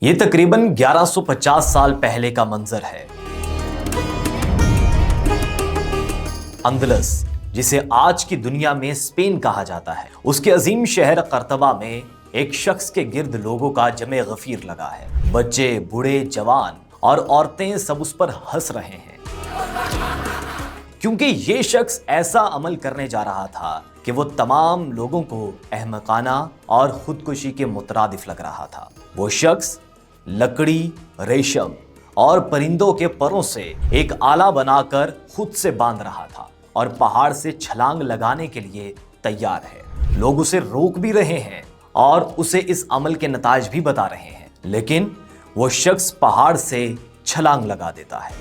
یہ تقریباً 1150 سال پہلے کا منظر ہے۔ اندلس، جسے آج کی دنیا میں اسپین کہا جاتا ہے، اس کے عظیم شہر قرطبہ میں ایک شخص کے گرد لوگوں کا جمع غفیر لگا ہے۔ بچے، بوڑھے، جوان اور عورتیں سب اس پر ہنس رہے ہیں، کیونکہ یہ شخص ایسا عمل کرنے جا رہا تھا کہ وہ تمام لوگوں کو احمقانہ اور خودکشی کے مترادف لگ رہا تھا۔ وہ شخص لکڑی، ریشم اور پرندوں کے پروں سے ایک آلہ بنا کر خود سے باندھ رہا تھا اور پہاڑ سے چھلانگ لگانے کے لیے تیار ہے۔ لوگ اسے روک بھی رہے ہیں اور اسے اس عمل کے نتائج بھی بتا رہے ہیں، لیکن وہ شخص پہاڑ سے چھلانگ لگا دیتا ہے۔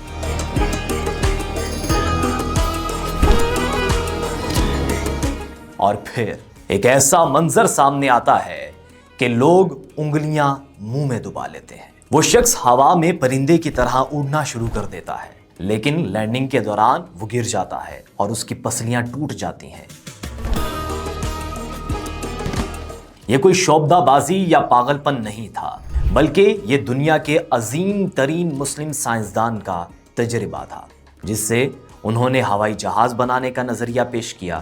اور پھر ایک ایسا منظر سامنے آتا ہے کہ لوگ انگلیاں منہ میں دبا لیتے ہیں۔ وہ شخص ہوا میں پرندے کی طرح اڑنا شروع کر دیتا ہے، لیکن لینڈنگ کے دوران وہ گر جاتا ہے اور اس کی پسلیاں ٹوٹ جاتی ہیں۔ یہ کوئی شعبدہ بازی یا پاگل پن نہیں تھا، بلکہ یہ دنیا کے عظیم ترین مسلم سائنسدان کا تجربہ تھا، جس سے انہوں نے ہوائی جہاز بنانے کا نظریہ پیش کیا۔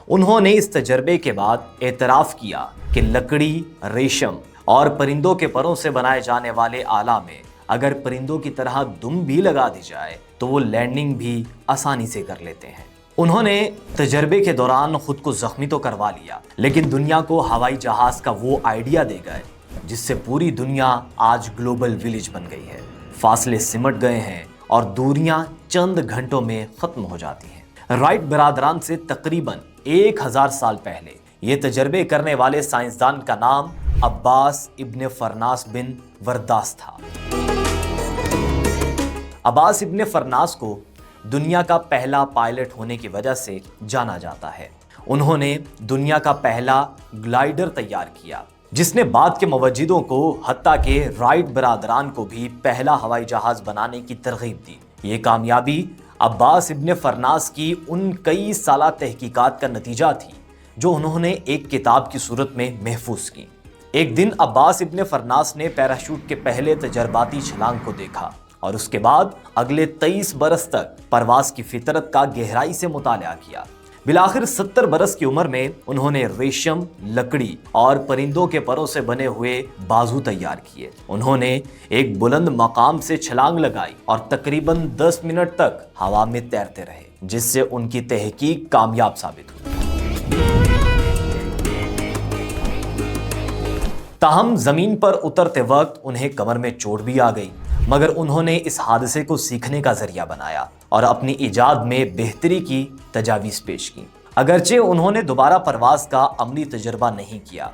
انہوں نے اس تجربے کے بعد اعتراف کیا کہ لکڑی، ریشم اور پرندوں کے پروں سے بنائے جانے والے آلہ میں اگر پرندوں کی طرح دم بھی لگا دی جائے تو وہ لینڈنگ بھی آسانی سے کر لیتے ہیں۔ انہوں نے تجربے کے دوران خود کو زخمی تو کروا لیا، لیکن دنیا کو ہوائی جہاز کا وہ آئیڈیا دے گئے جس سے پوری دنیا آج گلوبل ولیج بن گئی ہے۔ فاصلے سمٹ گئے ہیں اور دوریاں چند گھنٹوں میں ختم ہو جاتی ہیں۔ رائٹ برادران سے تقریباً 1000 سال پہلے یہ تجربے کرنے والے سائنسدان کا نام عباس ابن فرناس بن ورداس تھا۔ عباس ابن فرناس کو دنیا کا پہلا پائلٹ ہونے کی وجہ سے جانا جاتا ہے۔ انہوں نے دنیا کا پہلا گلائیڈر تیار کیا، جس نے بعد کے موجودوں کو حتیٰ کہ رائٹ برادران کو بھی پہلا ہوائی جہاز بنانے کی ترغیب دی۔ یہ کامیابی عباس ابن فرناس کی ان کئی سالہ تحقیقات کا نتیجہ تھی جو انہوں نے ایک کتاب کی صورت میں محفوظ کی۔ ایک دن عباس ابن فرناس نے پیراشوٹ کے پہلے تجرباتی چھلانگ کو دیکھا اور اس کے بعد اگلے 23 برس تک پرواز کی فطرت کا گہرائی سے مطالعہ کیا۔ بالآخر 70 برس کی عمر میں انہوں نے ریشم، لکڑی اور پرندوں کے پروں سے بنے ہوئے بازو تیار کیے۔ انہوں نے ایک بلند مقام سے چھلانگ لگائی اور تقریباً 10 منٹ تک ہوا میں تیرتے رہے، جس سے ان کی تحقیق کامیاب ثابت ہوئی۔ تاہم زمین پر اترتے وقت انہیں کمر میں چوٹ بھی آ گئی، مگر انہوں نے اس حادثے کو سیکھنے کا ذریعہ بنایا اور اپنی ایجاد میں بہتری کی تجاویز پیش کی۔ اگرچہ انہوں نے دوبارہ پرواز کا عملی تجربہ نہیں کیا،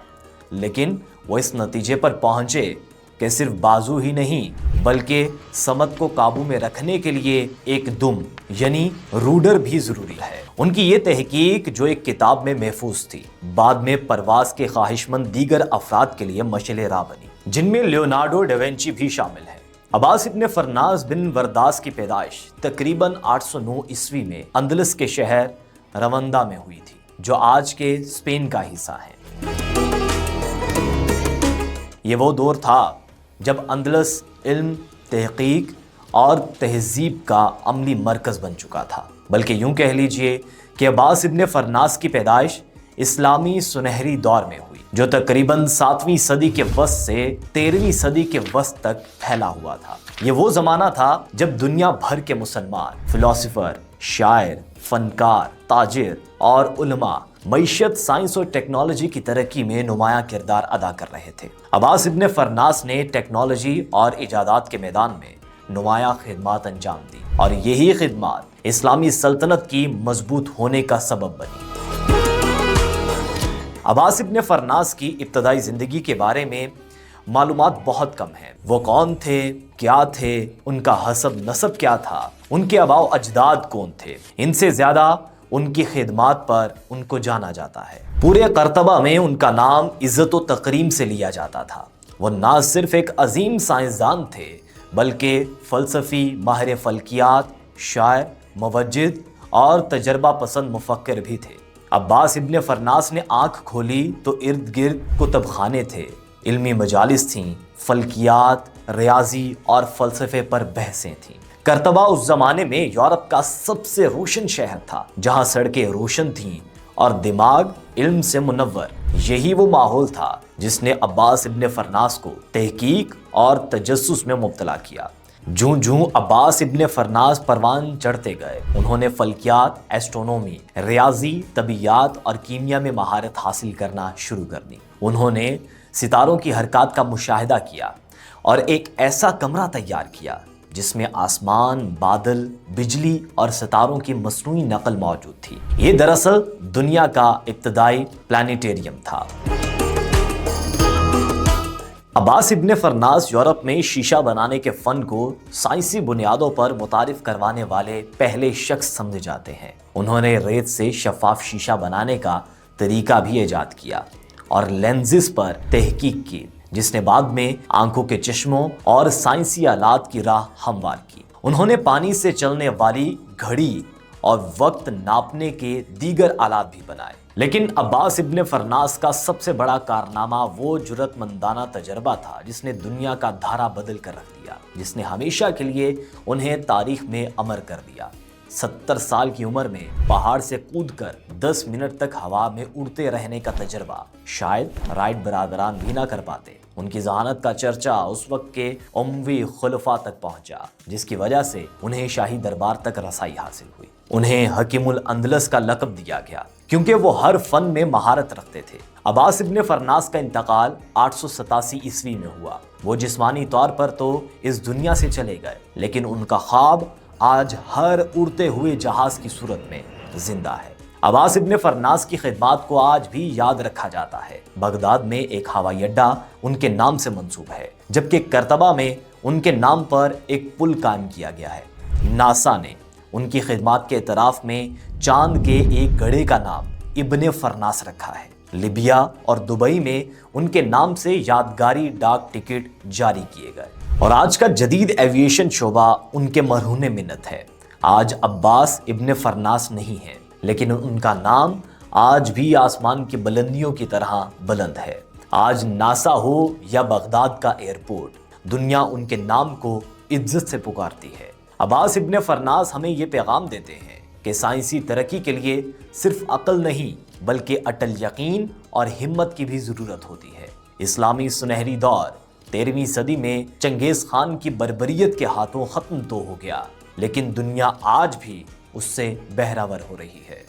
لیکن وہ اس نتیجے پر پہنچے کہ صرف بازو ہی نہیں بلکہ سمت کو قابو میں رکھنے کے لیے ایک دم یعنی روڈر بھی ضروری ہے۔ ان کی یہ تحقیق جو ایک کتاب میں محفوظ تھی، بعد میں پرواز کے خواہشمند دیگر افراد کے لیے مشعل راہ بنی، جن میں لیونارڈو ڈاونچی بھی شامل ہے۔ عباس ابن فرناس بن ورداس کی پیدائش تقریباً 809 عیسوی میں اندلس کے شہر روندہ میں ہوئی تھی، جو آج کے اسپین کا حصہ ہے۔ یہ وہ دور تھا جب اندلس علم، تحقیق اور تہذیب کا عملی مرکز بن چکا تھا، بلکہ یوں کہہ لیجئے کہ عباس ابن فرناس کی پیدائش اسلامی سنہری دور میں ہوئی، جو تقریباً 7ویں صدی کے وسط سے 13ویں صدی کے وسط تک پھیلا ہوا تھا۔ یہ وہ زمانہ تھا جب دنیا بھر کے مسلمان فلاسفر، شاعر، فنکار، تاجر اور علماء معیشت، سائنس اور ٹیکنالوجی کی ترقی میں نمایاں کردار ادا کر رہے تھے۔ عباس ابن فرناس نے ٹیکنالوجی اور ایجادات کے میدان میں نمایاں خدمات انجام دی اور یہی خدمات اسلامی سلطنت کی مضبوط ہونے کا سبب بنی۔ عباس ابن فرناس کی ابتدائی زندگی کے بارے میں معلومات بہت کم ہیں۔ وہ کون تھے، کیا تھے، ان کا حسب نسب کیا تھا، ان کے آباء و اجداد کون تھے، ان سے زیادہ ان کی خدمات پر ان کو جانا جاتا ہے۔ پورے قرطبہ میں ان کا نام عزت و تکریم سے لیا جاتا تھا۔ وہ نہ صرف ایک عظیم سائنسدان تھے بلکہ فلسفی، ماہر فلکیات، شاعر، موجد اور تجربہ پسند مفکر بھی تھے۔ عباس ابن فرناس نے آنکھ کھولی تو ارد گرد کتب خانے تھے، علمی مجالس تھیں، فلکیات، ریاضی اور فلسفے پر بحثیں تھیں۔ کرتبہ اس زمانے میں یورپ کا سب سے روشن شہر تھا، جہاں سڑکیں روشن تھیں اور دماغ علم سے منور۔ یہی وہ ماحول تھا جس نے عباس ابن فرناس کو تحقیق اور تجسس میں مبتلا کیا۔ جوں جوں عباس ابن فرناس پروان چڑھتے گئے، انہوں نے فلکیات، ایسٹرونومی، ریاضی، طبیعیات اور کیمیا میں مہارت حاصل کرنا شروع کر دی۔ انہوں نے ستاروں کی حرکات کا مشاہدہ کیا اور ایک ایسا کمرہ تیار کیا جس میں آسمان، بادل، بجلی اور ستاروں کی مصنوعی نقل موجود تھی۔ یہ دراصل دنیا کا ابتدائی پلانیٹیریم تھا۔ عباس ابن فرناس یورپ میں شیشہ بنانے کے فن کو سائنسی بنیادوں پر متعارف کروانے والے پہلے شخص سمجھے جاتے ہیں۔ انہوں نے ریت سے شفاف شیشہ بنانے کا طریقہ بھی ایجاد کیا اور لینزز پر تحقیق کی، جس نے بعد میں آنکھوں کے چشموں اور سائنسی آلات کی راہ ہموار کی۔ انہوں نے پانی سے چلنے والی گھڑی اور وقت ناپنے کے دیگر آلات بھی بنائے۔ لیکن عباس ابن فرناس کا سب سے بڑا کارنامہ وہ جرأت مندانہ تجربہ تھا جس نے دنیا کا دھارا بدل کر رکھ دیا، جس نے ہمیشہ کے لیے انہیں تاریخ میں امر کر دیا۔ 70 سال کی عمر میں پہاڑ سے کود کر 10 منٹ تک ہوا میں اڑتے رہنے کا تجربہ شاید رائٹ برادران بھی نہ کر پاتے۔ ان کی ذہانت کا چرچا اس وقت کے اموی خلفاء تک پہنچا، جس کی وجہ سے انہیں شاہی دربار تک رسائی حاصل ہوئی۔ انہیں حکیم الاندلس کا لقب دیا گیا کیونکہ وہ ہر فن میں مہارت رکھتے تھے۔ عباس ابن فرناس کا انتقال 887 عیسوی میں ہوا۔ وہ جسمانی طور پر تو اس دنیا سے چلے گئے، لیکن ان کا خواب آج ہر اڑتے ہوئے جہاز کی صورت میں زندہ ہے۔ عباس ابن فرناس کی خدمات کو آج بھی یاد رکھا جاتا ہے۔ بغداد میں ایک ہوائی اڈہ ان کے نام سے منسوب ہے، جبکہ کرتبہ میں ان کے نام پر ایک پل قائم کیا گیا ہے۔ ناسا نے ان کی خدمات کے اعتراف میں چاند کے ایک گڑھے کا نام ابن فرناس رکھا ہے۔ لیبیا اور دبئی میں ان کے نام سے یادگاری ڈاک ٹکٹ جاری کیے گئے، اور آج کا جدید ایویشن شعبہ ان کے مرہون منت ہے۔ آج عباس ابن فرناس نہیں ہے، لیکن ان کا نام آج بھی آسمان کی بلندیوں کی طرح بلند ہے۔ آج ناسا ہو یا بغداد کا ایئرپورٹ، دنیا ان کے نام کو عزت سے پکارتی ہے۔ عباس ابن فرناس ہمیں یہ پیغام دیتے ہیں کہ سائنسی ترقی کے لیے صرف عقل نہیں بلکہ اٹل یقین اور ہمت کی بھی ضرورت ہوتی ہے۔ اسلامی سنہری دور 13ویں صدی میں چنگیز خان کی بربریت کے ہاتھوں ختم تو ہو گیا، لیکن دنیا آج بھی اس سے بہرہ ور ہو رہی ہے۔